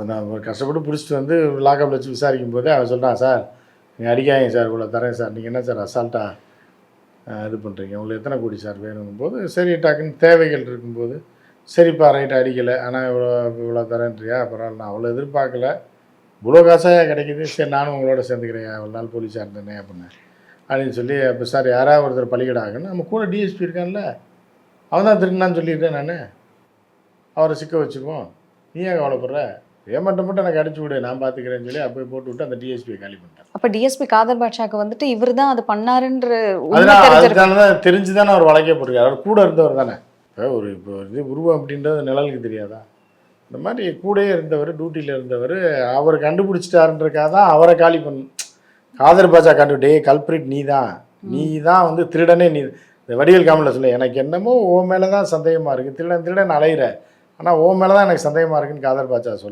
நான் கஷ்டப்பட்டு பிடிச்சிட்டு வந்து லாக்கப்பில் வச்சு விசாரிக்கும் போதே அவன் சொல்கிறான், சார் நீங்கள் அடிக்காதீங்க சார், இவ்வளோ தரேன் சார், நீங்கள் என்ன சார் அசால்ட்டாக இது பண்ணுறீங்க, உங்களுக்கு எத்தனை கோடி சார் வேணுங்கும் போது, சரி டக்குன்னு தேவைகள் இருக்கும்போது, சரிப்பா ரைட்டு அடிக்கலை, ஆனால் இவ்வளோ தரேன்றியா, பரவாயில்ல, நான் அவ்வளோ எதிர்பார்க்கல, இவ்வளோ காசாக கிடைக்குது, சரி நானும் உங்களோட சேர்ந்துக்கிறேன், அவ்வளோ நாள் போலீஸாக இருந்தேனே அப்படின்னு சொல்லி, அப்போ சார் யாராவது ஒருத்தர் பலிகடாகணும், நம்ம கூட டிஎஸ்பி இருக்கான்ல, அவன் தான் திருநான்னு சொல்லியிருக்கேன் நான், அவரை சிக்க வச்சுக்குவோம், நீ ஏன் கவலைப்படுற, மட்டும் எனக்கு அடிச்சு விடு, நான் பார்த்துக்கிறேன்னு சொல்லி அப்போ போட்டு விட்டு அந்த டிஎஸ்பியை காலி பண்ணிட்டேன். அப்போ டிஎஸ்பி காதர் பாட்ஷாக்கு வந்துட்டு இவர் தான் அது பண்ணாருன்ற அதனால தான் தெரிஞ்சு தானே அவர் வழக்கே போட்டிருக்காரு, அவர் கூட இருந்தவர் தானே. இப்போ இது உருவம் அப்படின்றது நிழலுக்கு தெரியாதா, இந்த மாதிரி கூடயே இருந்தவர், டியூட்டியில் இருந்தவர், அவர் கண்டுபிடிச்சிட்டாருன்றக்காக தான் அவரை காலி பண்ணும். காதர் பாட்ஷா கண்டுபிட்டே கல்பிரிட் நீ தான் வந்து திருடனே நீ. இந்த வடிவேல் காமெடியில் சொல்ல, எனக்கு என்னமோ ஓ மேலே தான் சந்தேகமாக இருக்குது, திருடன் அலையிற, ஆனால் ஓ மேலே தான் எனக்கு சந்தேகமாக இருக்குன்னு காதர் பாட்ஷா சொல்ல.